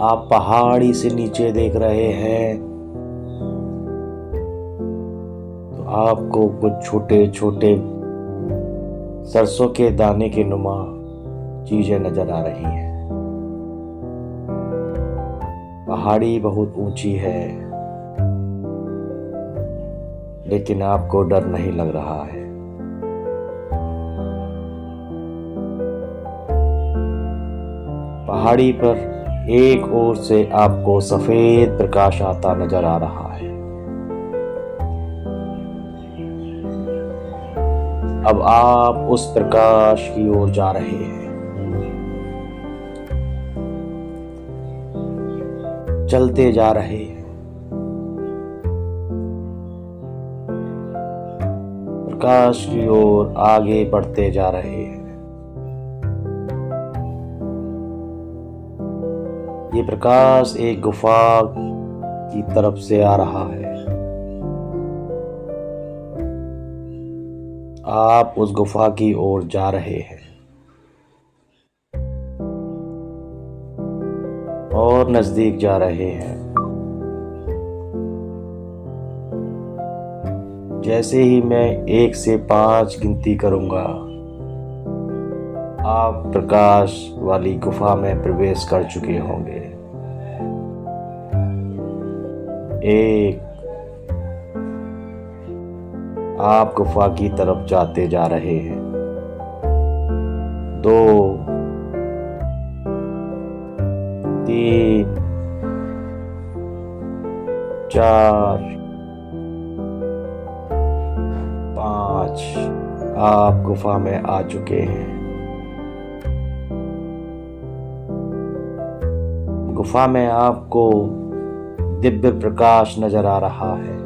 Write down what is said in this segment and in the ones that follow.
आप पहाड़ी से नीचे देख रहे हैं तो आपको कुछ छोटे छोटे सरसों के दाने के नुमा चीजें नजर आ रही हैं। पहाड़ी बहुत ऊंची है, लेकिन आपको डर नहीं लग रहा है। पहाड़ी पर एक ओर से आपको सफेद प्रकाश आता नजर आ रहा है। अब आप उस प्रकाश की ओर जा रहे हैं। चलते जा रहे हैं। प्रकाश की ओर आगे बढ़ते जा रहे हैं। ये प्रकाश एक गुफा की तरफ से आ रहा है। आप उस गुफा की ओर जा रहे हैं और नजदीक जा रहे हैं। जैसे ही मैं 1 से 5 गिनती करूंगा, आप प्रकाश वाली गुफा में प्रवेश कर चुके होंगे। 1, आप गुफा की तरफ जाते जा रहे हैं। 2, 3, 4, 5, आप गुफा में आ चुके हैं। गुफा में आपको दिव्य प्रकाश नजर आ रहा है।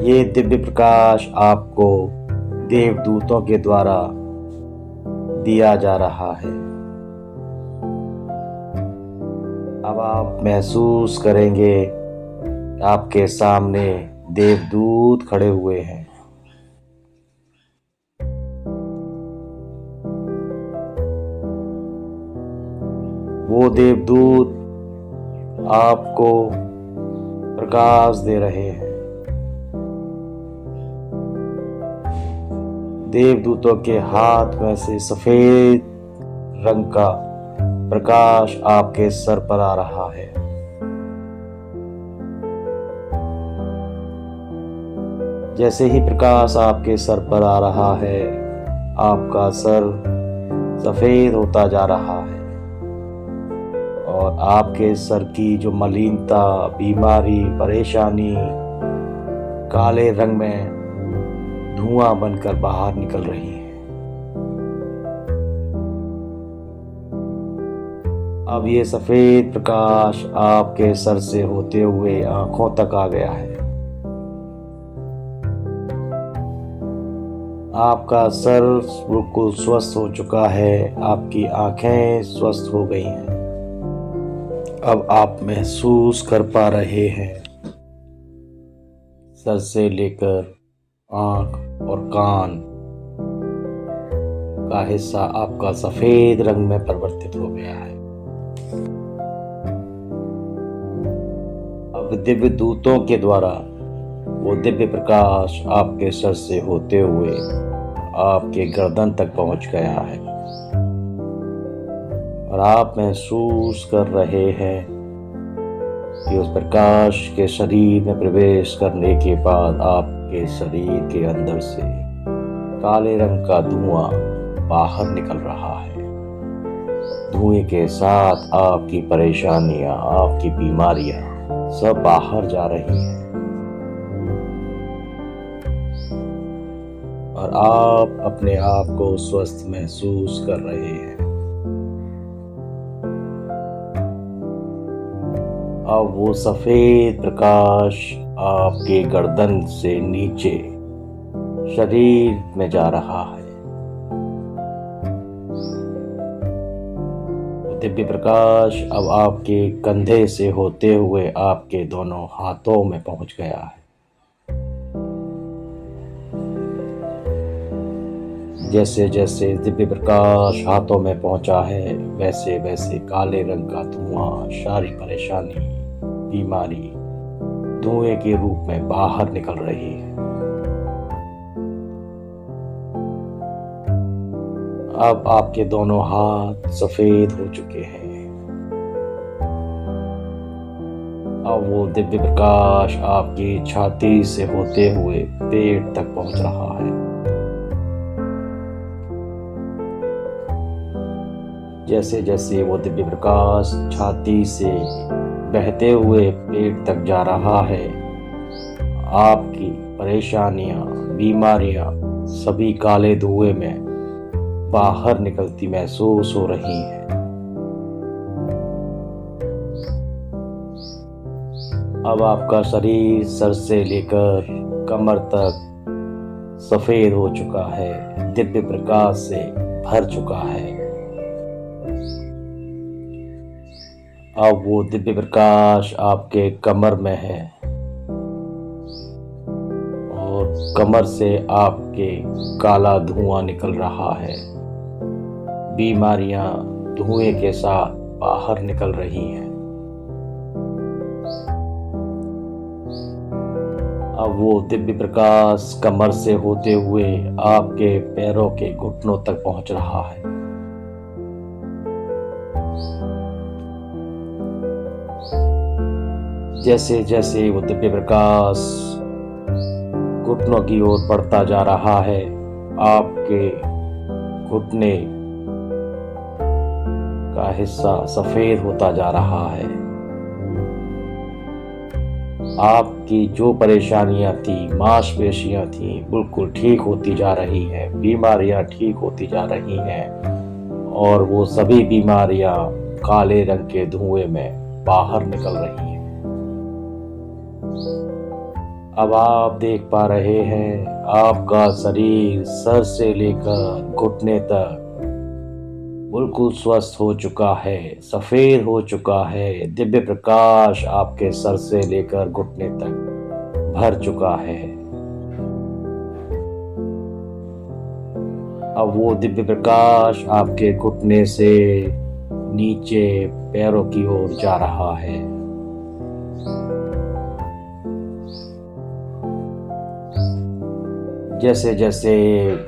ये दिव्य प्रकाश आपको देवदूतों के द्वारा दिया जा रहा है। अब आप महसूस करेंगे आपके सामने देवदूत खड़े हुए हैं। वो देवदूत आपको प्रकाश दे रहे हैं। देवदूतों के हाथ में से सफेद रंग का प्रकाश आपके सर पर आ रहा है। जैसे ही प्रकाश आपके सर पर आ रहा है, आपका सर सफेद होता जा रहा है और आपके सर की जो मलिनता, बीमारी, परेशानी काले रंग में धुआं बनकर बाहर निकल रही है। अब ये सफेद प्रकाश आपके सर से होते हुए आंखों तक आ गया है। आपका सर बिल्कुल स्वस्थ हो चुका है। आपकी आंखें स्वस्थ हो गई हैं। अब आप महसूस कर पा रहे हैं सर से लेकर आंख और कान का हिस्सा आपका सफेद रंग में परिवर्तित हो गया है। अब दिव्य दूतों के द्वारा वो दिव्य प्रकाश आपके सर से होते हुए आपके गर्दन तक पहुंच गया है और आप महसूस कर रहे हैं कि उस प्रकाश के शरीर में प्रवेश करने के बाद आपके शरीर के अंदर से काले रंग का धुआं बाहर निकल रहा है। धुएं के साथ आपकी परेशानियां, आपकी बीमारियां सब बाहर जा रही हैं और आप अपने आप को स्वस्थ महसूस कर रहे हैं। अब वो सफेद प्रकाश आपके गर्दन से नीचे शरीर में जा रहा है। दिव्य प्रकाश अब आपके कंधे से होते हुए आपके दोनों हाथों में पहुंच गया है। जैसे जैसे दिव्य प्रकाश हाथों में पहुंचा है, वैसे वैसे काले रंग का धुआं सारी परेशानी, बीमारी धुएं के रूप में बाहर निकल रही है। अब आपके दोनों हाथ सफेद हो चुके हैं। अब वो दिव्य प्रकाश आपकी छाती से होते हुए पेट तक पहुंच रहा है। जैसे जैसे वो दिव्य प्रकाश छाती से बहते हुए पेट तक जा रहा है, आपकी परेशानियां, बीमारियां सभी काले धुएं में बाहर निकलती महसूस हो रही हैं। अब आपका शरीर सर से लेकर कमर तक सफेद हो चुका है, दिव्य प्रकाश से भर चुका है। अब वो दिव्य प्रकाश आपके कमर में है और कमर से आपके काला धुआं निकल रहा है। बीमारियां धुएं के साथ बाहर निकल रही हैं। अब वो दिव्य प्रकाश कमर से होते हुए आपके पैरों के घुटनों तक पहुंच रहा है। जैसे जैसे वो दिव्य प्रकाश घुटनों की ओर बढ़ता जा रहा है, आपके घुटने का हिस्सा सफेद होता जा रहा है। आपकी जो परेशानियां थी, मांसपेशियां थी, बिल्कुल ठीक होती जा रही हैं, बीमारियां ठीक होती जा रही हैं और वो सभी बीमारियां काले रंग के धुएं में बाहर निकल रही हैं। अब आप देख पा रहे हैं, आपका शरीर सर से लेकर घुटने तक बिल्कुल स्वस्थ हो चुका है, सफेद हो चुका है। दिव्य प्रकाश आपके सर से लेकर घुटने तक भर चुका है। अब वो दिव्य प्रकाश आपके घुटने से नीचे पैरों की ओर जा रहा है। जैसे जैसे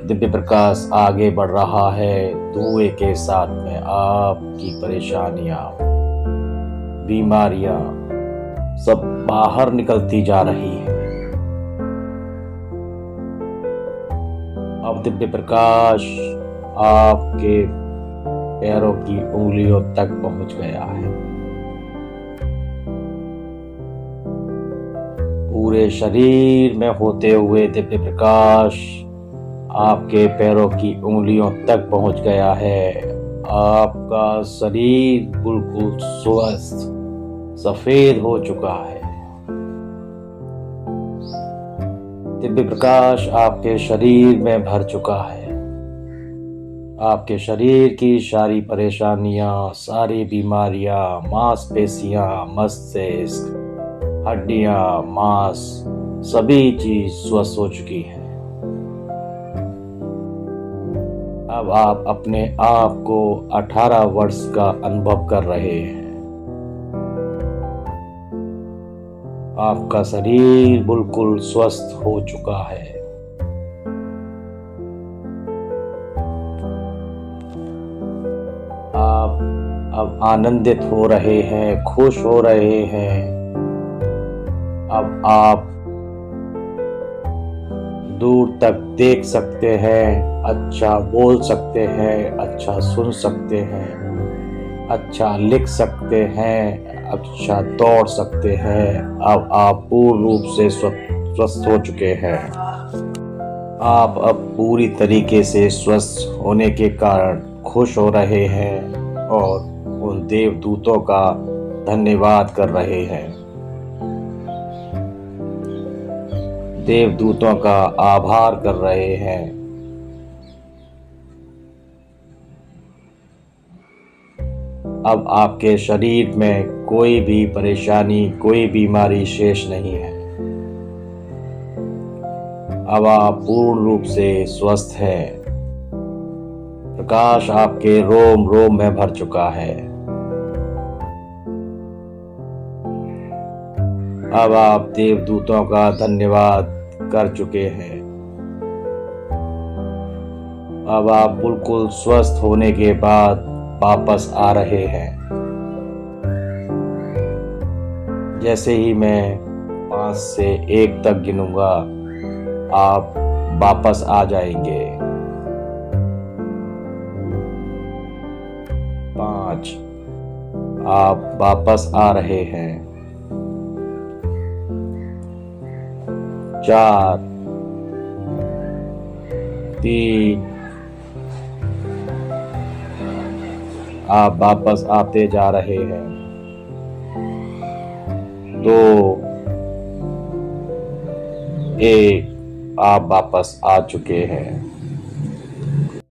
दिव्य प्रकाश आगे बढ़ रहा है, धुएं के साथ में आपकी परेशानियां, बीमारियां सब बाहर निकलती जा रही हैं। अब दिव्य प्रकाश आपके पैरों की उंगलियों तक पहुंच गया है। पूरे शरीर में होते हुए दिव्य प्रकाश आपके पैरों की उंगलियों तक पहुंच गया है। आपका शरीर बिल्कुल स्वस्थ सफेद हो चुका है। दिव्य प्रकाश आपके शरीर में भर चुका है। आपके शरीर की सारी परेशानियां, सारी बीमारियां, मांसपेशियां, मस्तिष्क, हड्डियां, मांस सभी चीज स्वस्थ हो चुकी है। अब आप अपने आप को 18 वर्ष का अनुभव कर रहे हैं। आपका शरीर बिल्कुल स्वस्थ हो चुका है। आप अब आनंदित हो रहे हैं, खुश हो रहे हैं। अब आप दूर तक देख सकते हैं, अच्छा बोल सकते हैं, अच्छा सुन सकते हैं, अच्छा लिख सकते हैं, अच्छा दौड़ सकते हैं। अब आप पूर्ण रूप से स्वस्थ हो चुके हैं। आप अब पूरी तरीके से स्वस्थ होने के कारण खुश हो रहे हैं और उन देवदूतों का धन्यवाद कर रहे हैं, देवदूतों का आभार कर रहे हैं। अब आपके शरीर में कोई भी परेशानी, कोई बीमारी शेष नहीं है। अब आप पूर्ण रूप से स्वस्थ हैं। प्रकाश आपके रोम रोम में भर चुका है। अब आप देवदूतों का धन्यवाद कर चुके हैं। अब आप बिल्कुल स्वस्थ होने के बाद वापस आ रहे हैं। जैसे ही मैं 5 से 1 तक गिनूंगा, आप वापस आ जाएंगे। 5, आप वापस आ रहे हैं। 4, 3, आप वापस आते जा रहे हैं। 2, 1, आप वापस आ चुके हैं।